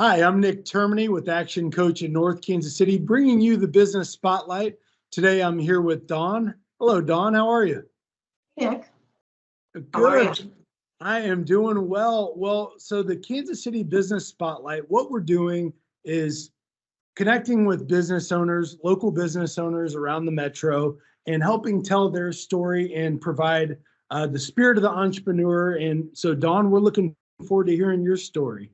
Hi, I'm Nick Termini with Action Coach in North Kansas City, bringing you the business spotlight. Today, I'm here with Dawn. Hello, Dawn. How are you? Nick, how are you? Good. I am doing well. So the Kansas City Business Spotlight, what we're doing is connecting with business owners, local business owners around the metro, and helping tell their story and provide the spirit of the entrepreneur. And so, Dawn, we're looking forward to hearing your story.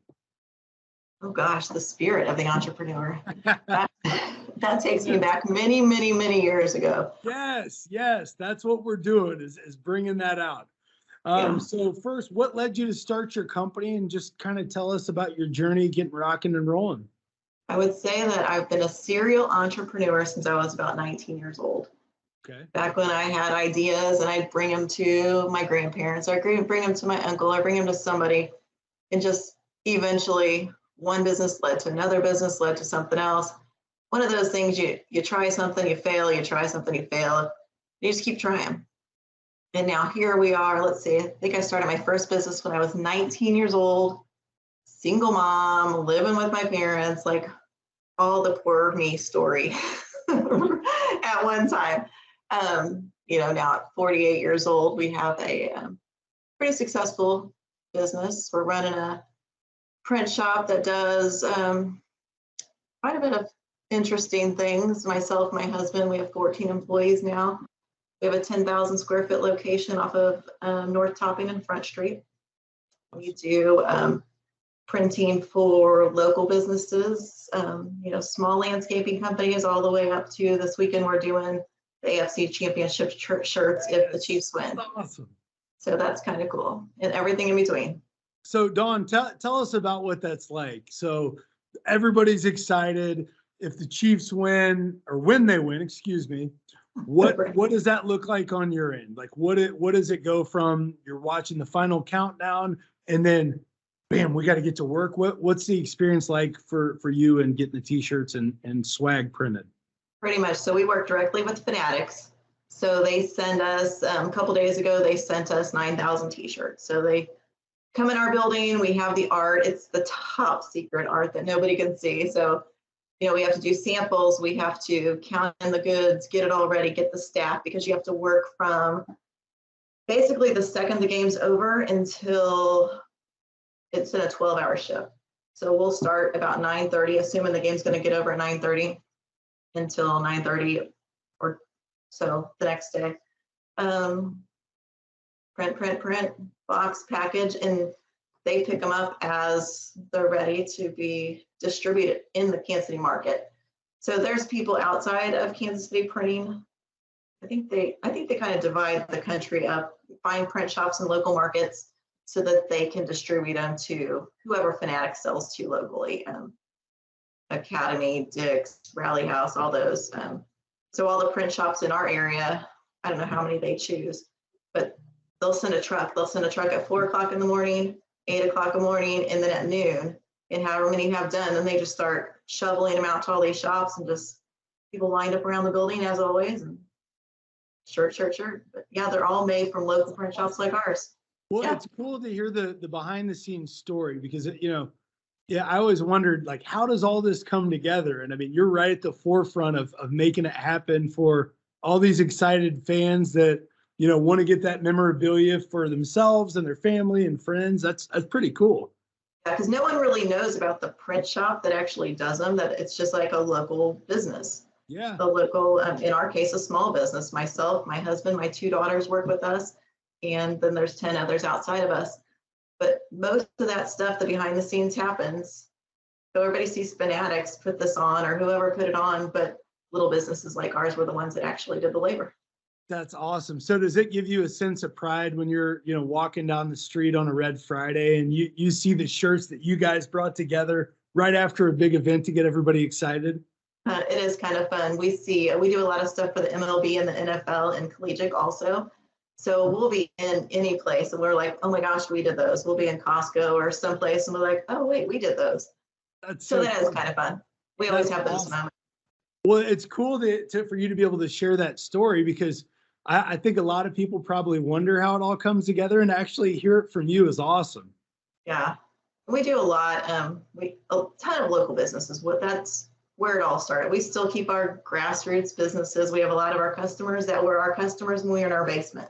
Oh gosh, the spirit of the entrepreneur. That takes me back many, many, many years ago. Yes, that's what we're doing is bringing that out. Yeah. So first, what led you to start your company, and just kind of tell us about your journey getting rocking and rolling? I would say that I've been a serial entrepreneur since I was about 19 years old. Okay. Back when I had ideas and I'd bring them to my grandparents, or I'd bring them to my uncle, or bring them to somebody, and just eventually one business led to another business, led to something else. One of those things, you try something, you fail, you try something, you fail, you just keep trying. And now here we are. Let's see, I think I started my first business when I was 19 years old, single mom, living with my parents, like all the poor me story at one time. Now at 48 years old, we have a pretty successful business. We're running a print shop that does quite a bit of interesting things. Myself, my husband, we have 14 employees now. We have a 10,000 square foot location off of North Topping and Front Street. We do printing for local businesses, small landscaping companies, all the way up to this weekend we're doing the AFC Championship shirts if the Chiefs win. That's awesome. So that's kind of cool, and everything in between. So Dawn, tell us about what that's like. So everybody's excited. If the Chiefs win, or when they win, excuse me, what does that look like on your end? Like what does it go from you're watching the final countdown and then bam, we got to get to work? What's the experience like for you and getting the t-shirts and swag printed? Pretty much. So we work directly with Fanatics. So they send us, a couple days ago, they sent us 9,000 t-shirts. So they come in our building, we have the art. It's the top secret art that nobody can see. So, we have to do samples. We have to count in the goods, get it all ready, get the staff, because you have to work from basically the second the game's over until it's in a 12-hour shift. So we'll start about 9:30, assuming the game's going to get over at 9:30 until 9:30 or so the next day. Print, box, package, and they pick them up as they're ready to be distributed in the Kansas City market. So there's people outside of Kansas City printing. I think they kind of divide the country up, find print shops and local markets so that they can distribute them to whoever Fanatics sells to locally. Academy, Dick's, Rally House, all those. So all the print shops in our area, I don't know how many they choose, but they'll send a truck. They'll send a truck at 4 o'clock in the morning, 8 o'clock in the morning, and then at noon. And however many you have done, then they just start shoveling them out to all these shops, and just people lined up around the building as always. And shirt. But yeah, they're all made from local print shops like ours. Well, Yeah. It's cool to hear the behind the scenes story, because I always wondered, like, how does all this come together? And I mean, you're right at the forefront of making it happen for all these excited fans that, want to get that memorabilia for themselves and their family and friends. That's pretty cool. Yeah, because no one really knows about the print shop that actually does them, that it's just like a local business. Yeah. A local, in our case, a small business. Myself, my husband, my 2 daughters work with us, and then there's 10 others outside of us. But most of that stuff, the behind the scenes happens. So everybody sees Fanatics put this on, or whoever put it on, but little businesses like ours were the ones that actually did the labor. That's awesome. So does it give you a sense of pride when you're, walking down the street on a red Friday and you see the shirts that you guys brought together right after a big event to get everybody excited? It is kind of fun. We do a lot of stuff for the MLB and the NFL and collegiate also. So we'll be in any place and we're like, oh my gosh, we did those. We'll be in Costco or someplace and we're like, oh wait, we did those. So that is kind of fun. We always have those moments. Well, it's cool for you to be able to share that story, because I think a lot of people probably wonder how it all comes together, and actually hear it from you is awesome. Yeah. We do a lot. A ton of local businesses. That's where it all started. We still keep our grassroots businesses. We have a lot of our customers that were our customers when we were in our basement.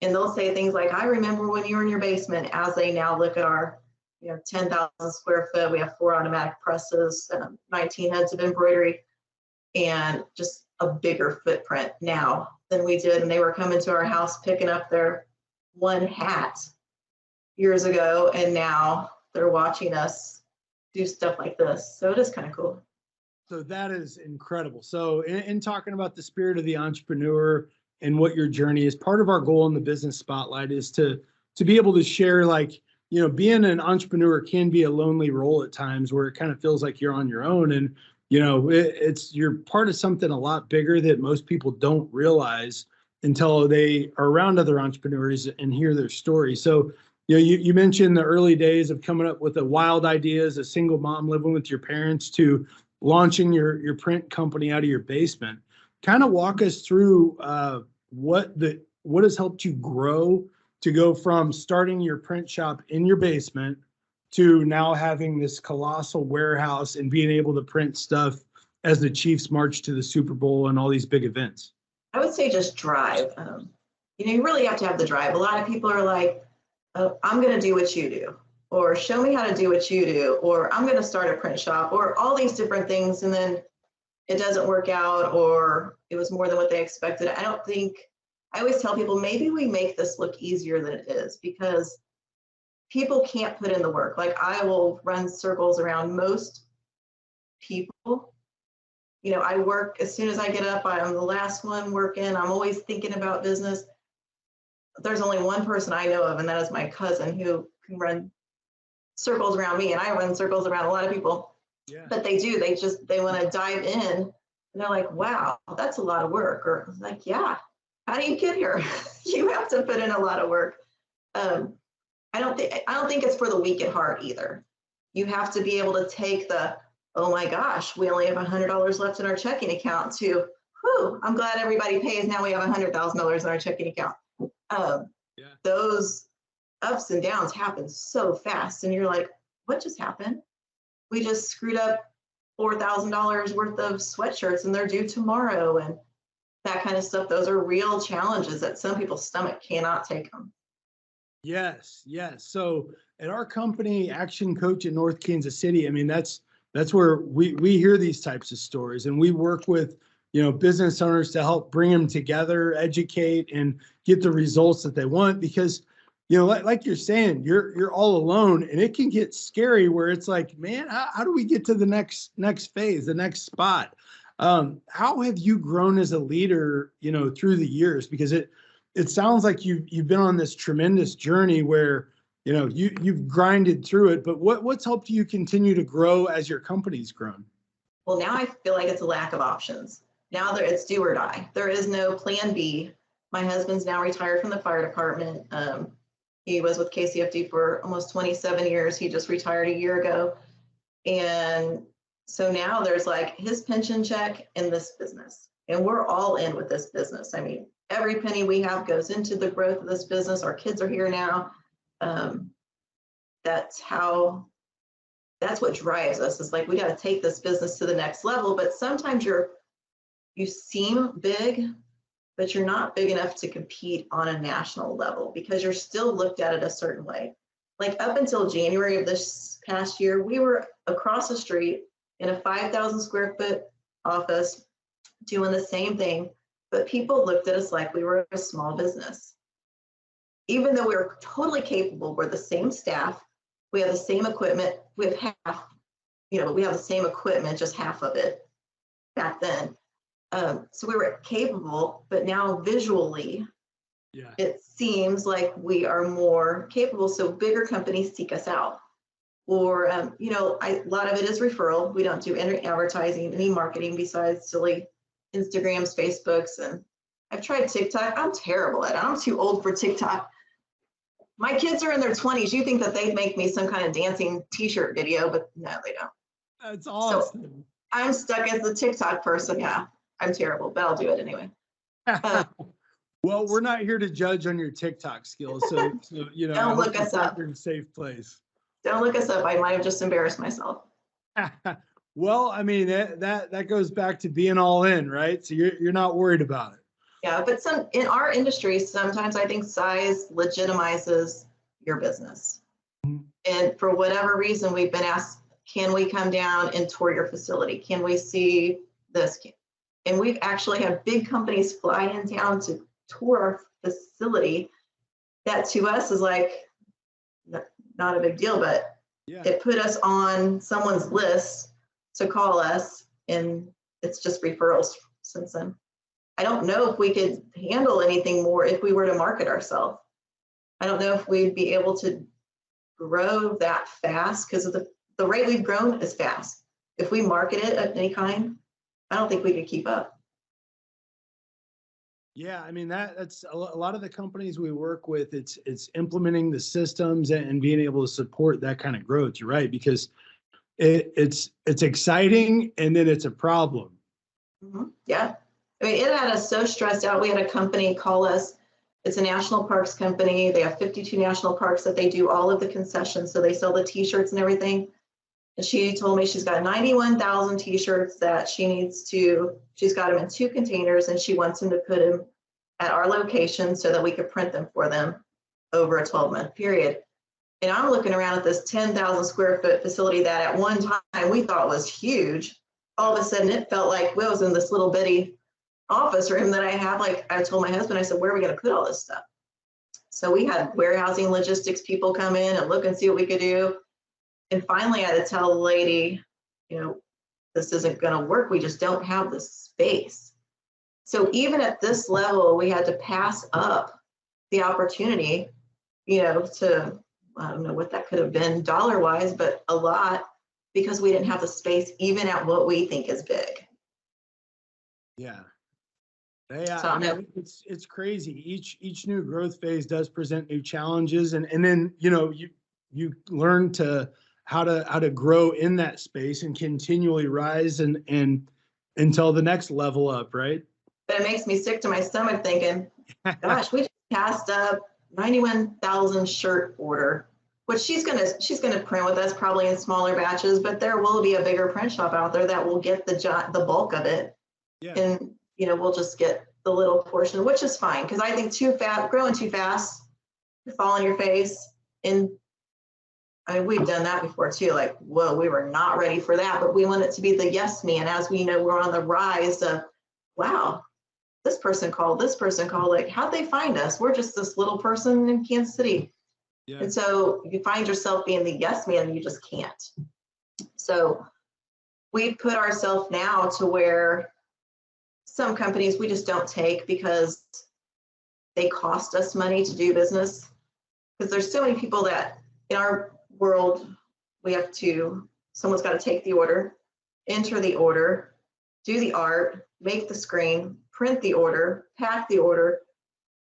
And they'll say things like, I remember when you were in your basement, as they now look at our 10,000 square foot. We have 4 automatic presses, 19 heads of embroidery, and just a bigger footprint now than we did. And they were coming to our house picking up their one hat years ago, and now they're watching us do stuff like this. So it is kind of cool. So that is incredible. So in talking about the spirit of the entrepreneur and what your journey is, part of our goal in the Business Spotlight is to be able to share, like, being an entrepreneur can be a lonely role at times where it kind of feels like you're on your own. And, you're part of something a lot bigger that most people don't realize until they are around other entrepreneurs and hear their story. So, you mentioned the early days of coming up with a wild idea as a single mom living with your parents to launching your print company out of your basement. Kind of walk us through what has helped you grow to go from starting your print shop in your basement to now having this colossal warehouse and being able to print stuff as the Chiefs march to the Super Bowl and all these big events? I would say just drive. You really have to have the drive. A lot of people are like, oh, I'm going to do what you do, or show me how to do what you do, or I'm going to start a print shop, or all these different things. And then it doesn't work out, or it was more than what they expected. I always tell people, maybe we make this look easier than it is, because people can't put in the work. Like, I will run circles around most people. I work as soon as I get up. I'm the last one working. I'm always thinking about business. There's only one person I know of, and that is my cousin, who can run circles around me, and I run circles around a lot of people. Yeah. But they do. They want to dive in, and they're like, wow, that's a lot of work. Or I'm like, yeah, how do you get here? You have to put in a lot of work. I don't think it's for the weak at heart either. You have to be able to take the, oh my gosh, we only have $100 left in our checking account, to, whew, I'm glad everybody pays. Now we have $100,000 in our checking account. Those ups and downs happen so fast, and you're like, what just happened? We just screwed up $4,000 worth of sweatshirts, and they're due tomorrow, and that kind of stuff. Those are real challenges that some people's stomach cannot take them. Yes. So at our company, ActionCOACH in North Kansas City, I mean, that's where we hear these types of stories, and we work with business owners to help bring them together, educate, and get the results that they want. Because like you're saying, you're all alone, and it can get scary where it's like, man, how do we get to the next phase, the next spot? How have you grown as a leader, through the years? Because it sounds like you've been on this tremendous journey where you've grinded through it. But what's helped you continue to grow as your company's grown? Well, now I feel like it's a lack of options. Now it's do or die. There is no plan B. My husband's now retired from the fire department. He was with KCFD for almost 27 years. He just retired a year ago. And so now there's like his pension check and this business. And we're all in with this business. I mean, every penny we have goes into the growth of this business. Our kids are here now. That's what drives us. It's like, we got to take this business to the next level. But sometimes you seem big, but you're not big enough to compete on a national level, because you're still looked at it a certain way. Like, up until January of this past year, we were across the street in a 5,000 square foot office doing the same thing, but people looked at us like we were a small business. Even though we were totally capable, we're the same staff, we have the same equipment, we have we have the same equipment, just half of it back then. So we were capable, but now visually, it seems like we are more capable. So bigger companies seek us out. Or, a lot of it is referral. We don't do any advertising, any marketing besides silly Instagrams, Facebooks. And I've tried TikTok. I'm terrible at it. I'm too old for TikTok. My kids are in their 20s. You think that they'd make me some kind of dancing t-shirt video, but no, they don't. That's awesome. So I'm stuck as the TikTok person. Yeah, I'm terrible, but I'll do it anyway. Well, we're not here to judge on your TikTok skills. So Don't look us up. You're in a safe place. Don't look us up. I might have just embarrassed myself. Well, I mean, that goes back to being all in, right? So you're not worried about it. Yeah, but some in our industry, sometimes I think size legitimizes your business. And for whatever reason, we've been asked, can we come down and tour your facility? Can we see this? And we've actually had big companies fly in town to tour our facility. That to us is like not a big deal, but Yeah. it put us on someone's list to call us, and it's just referrals since then. I don't know if we could handle anything more if we were to market ourselves. I don't know if we'd be able to grow that fast because of the rate we've grown is fast. If we market it of any kind, I don't think we could keep up. Yeah, I mean that's a lot of the companies we work with. It's implementing the systems and being able to support that kind of growth. You're right, because it's exciting and then it's a problem. Yeah, I mean, it had us so stressed out. We had a company call us. It's a national parks company. They have 52 national parks that they do all of the concessions. So they sell the t-shirts and everything. And she told me she's got 91,000 t-shirts that she's got them in 2 containers, and she wants them to put them at our location so that we could print them for them over a 12-month period. And I'm looking around at this 10,000 square foot facility that at one time we thought was huge. All of a sudden it felt like we was in this little bitty office room that I have. Like I told my husband, I said, where are we going to put all this stuff? So we had warehousing logistics people come in and look and see what we could do. And finally I had to tell the lady, this isn't going to work. We just don't have the space. So even at this level, we had to pass up the opportunity, to, I don't know what that could have been dollar wise, but a lot, because we didn't have the space even at what we think is big. Yeah. Yeah, So, I mean, it's crazy. Each new growth phase does present new challenges, and then you learn how to grow in that space and continually rise and until the next level up, right? But it makes me sick to my stomach thinking, gosh, we just passed up 91,000 shirt order, which she's gonna print with us probably in smaller batches, but there will be a bigger print shop out there that will get the bulk of it. Yeah. And we'll just get the little portion, which is fine, because I think growing too fast, you fall on your face. And I mean, we've done that before too. Like, whoa, we were not ready for that, but we want it to be the yes man. As we know, we're on the rise of, wow, this person called. Like, how'd they find us? We're just this little person in Kansas City. Yeah. And so you find yourself being the yes man, and you just can't. So we've put ourselves now to where some companies we just don't take because they cost us money to do business. Because there's so many people that in our world, someone's got to take the order, enter the order, do the art, make the screen, print the order, pack the order.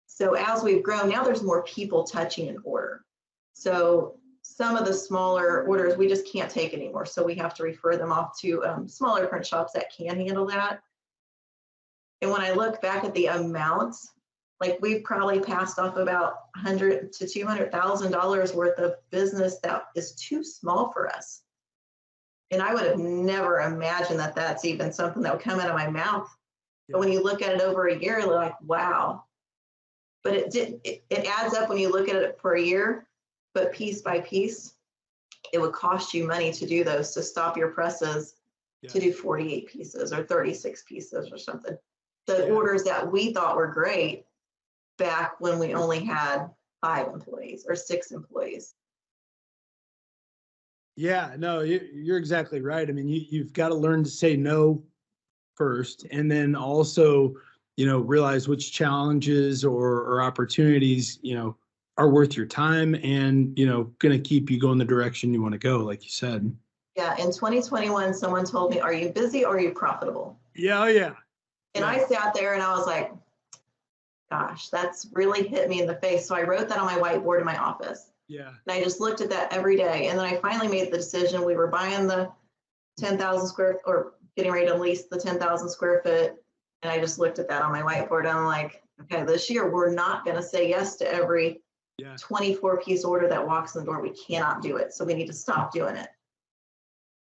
So as we've grown, now there's more people touching an order. So some of the smaller orders we just can't take anymore. So we have to refer them off to smaller print shops that can handle that. And when I look back at the amounts, like we've probably passed off about $100,000 to $200,000 worth of business that is too small for us. And I would have never imagined that that's even something that would come out of my mouth. Yeah. But when you look at it over a year, you're like, wow. But it adds up when you look at it for a year, but piece by piece, it would cost you money to do those, to stop your presses, to do 48 pieces or 36 pieces or something. The orders that we thought were great back when we only had 5 employees or 6 employees. Yeah, no, you're exactly right. I mean, you've got to learn to say no first, and then also, realize which challenges or opportunities, are worth your time and, going to keep you going the direction you want to go, like you said. Yeah, in 2021, someone told me, are you busy or are you profitable? Yeah, yeah. And I sat there and I was like, gosh, that's really hit me in the face. So I wrote that on my whiteboard in my office. Yeah. And I just looked at that every day. And then I finally made the decision. We were buying the 10,000 square, or getting ready to lease the 10,000 square foot. And I just looked at that on my whiteboard. And I'm like, okay, this year we're not going to say yes to every Yeah. 24-piece order that walks in the door. We cannot do it. So we need to stop doing it.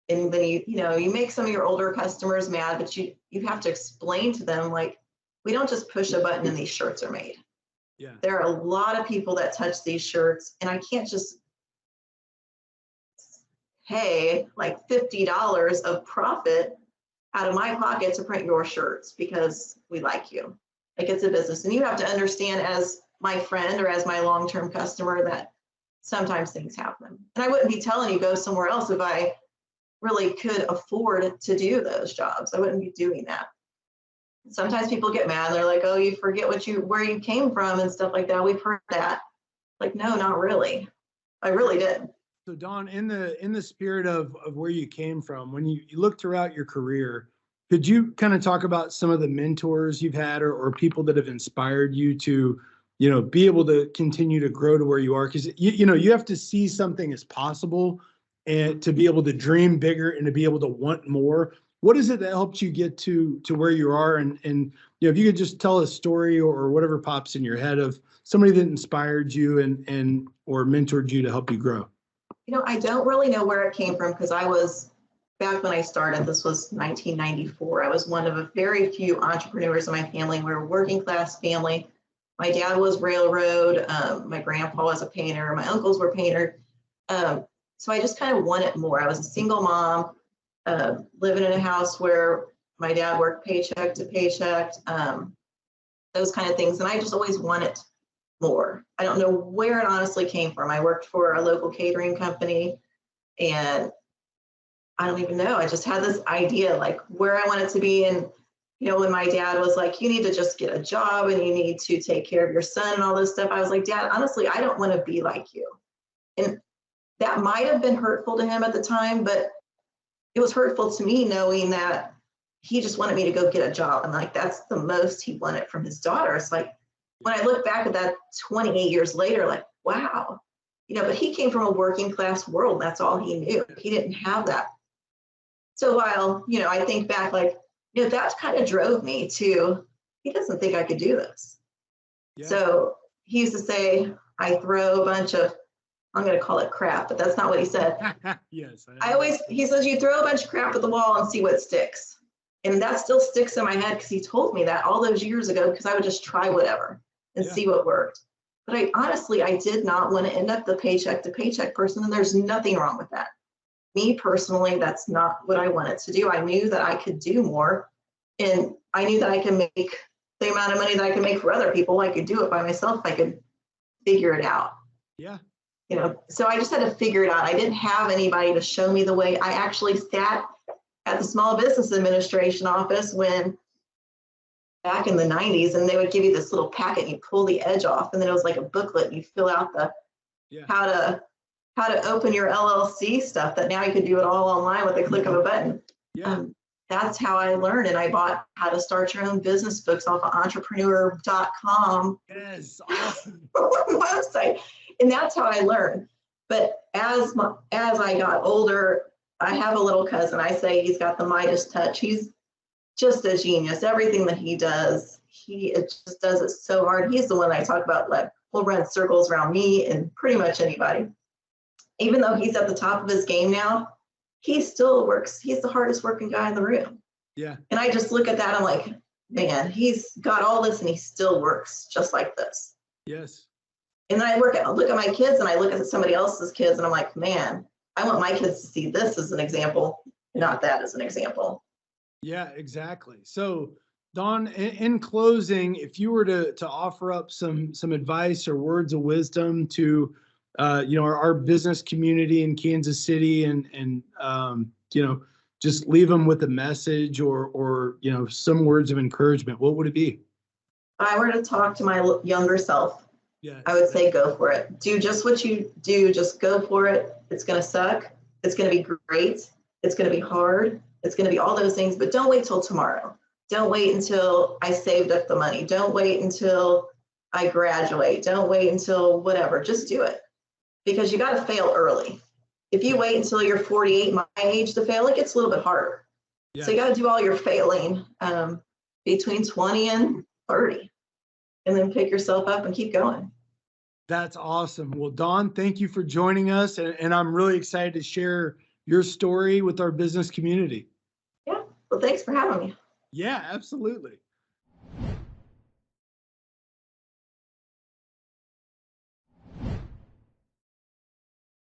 And then you make some of your older customers mad, but you have to explain to them, like, we don't just push a button and these shirts are made. Yeah. There are a lot of people that touch these shirts, and I can't just pay like $50 of profit out of my pocket to print your shirts because we like you. Like, it's a business, and you have to understand, as my friend or as my long-term customer, that sometimes things happen. And I wouldn't be telling you go somewhere else if I really could afford to do those jobs. I wouldn't be doing that. Sometimes people get mad. They're like, oh, you forget where you came from and stuff like that. We've heard that. Like, no, not really. I really did. So Dawn, in the spirit of where you came from, when you look throughout your career, could you kind of talk about some of the mentors you've had or people that have inspired you to, be able to continue to grow to where you are? Because, you have to see something as possible and to be able to dream bigger and to be able to want more. What is it that helps you get to where you are? And if you could just tell a story or whatever pops in your head of somebody that inspired you and or mentored you to help you grow. I don't really know where it came from, because I was, back when I started, this was 1994. I was one of a very few entrepreneurs in my family. We're a working class family. My dad was railroad. My grandpa was a painter. My uncles were painters. So I just kind of wanted more. I was a single mom, living in a house where my dad worked paycheck to paycheck, those kind of things. And I just always wanted more. I don't know where it honestly came from. I worked for a local catering company, and I don't even know. I just had this idea, like, where I wanted to be. And, when my dad was like, you need to just get a job and you need to take care of your son and all this stuff, I was like, Dad, honestly, I don't want to be like you. And that might have been hurtful to him at the time, but it was hurtful to me knowing that he just wanted me to go get a job. And like, that's the most he wanted from his daughter. It's like, when I look back at that 28 years later, like, wow, but he came from a working class world. That's all he knew. He didn't have that. So while, I think back, like, that kind of drove me to, he doesn't think I could do this. Yeah. So he used to say, I throw a bunch of, I'm going to call it crap, but that's not what he said. Yes. He says, you throw a bunch of crap at the wall and see what sticks. And that still sticks in my head, because he told me that all those years ago, because I would just try whatever and see what worked. But I did not want to end up the paycheck to paycheck person. And there's nothing wrong with that. Me personally, that's not what I wanted to do. I knew that I could do more, and I knew that I could make the amount of money that I could make for other people. I could do it by myself if I could figure it out. Yeah. So I just had to figure it out. I didn't have anybody to show me the way. I actually sat at the Small Business Administration office back in the 90s, and they would give you this little packet and you pull the edge off, and then it was like a booklet, and you fill out the how to open your LLC stuff, that now you could do it all online with a click of a button. Yeah. That's how I learned. And I bought How to Start Your Own Business books off of entrepreneur.com. Yes, awesome. website. And that's how I learned. But as I got older, I have a little cousin. I say he's got the Midas touch. He's just a genius. Everything that he does, it just does it so hard. He's the one I talk about, like, will run circles around me and pretty much anybody. Even though he's at the top of his game now, he still works. He's the hardest working guy in the room. Yeah. And I just look at that. I'm like, man, he's got all this and he still works just like this. Yes. And then I look at my kids, and I look at somebody else's kids, and I'm like, man, I want my kids to see this as an example, not that as an example. Yeah, exactly. So Dawn, in closing, if you were to offer up some advice or words of wisdom to our business community in Kansas City, and just leave them with a message or some words of encouragement, what would it be? If I were to talk to my younger self, yes, I would say go for it. Do just what you do. Just go for it. It's going to suck. It's going to be great. It's going to be hard. It's going to be all those things, but don't wait till tomorrow. Don't wait until I saved up the money. Don't wait until I graduate. Don't wait until whatever. Just do it, because you got to fail early. If you wait until you're 48, my age, to fail, it gets a little bit harder. Yeah. So you got to do all your failing between 20 and 30, and then pick yourself up and keep going. That's awesome. Well, Dawn, thank you for joining us. And I'm really excited to share your story with our business community. Yeah. Well, thanks for having me. Yeah, absolutely.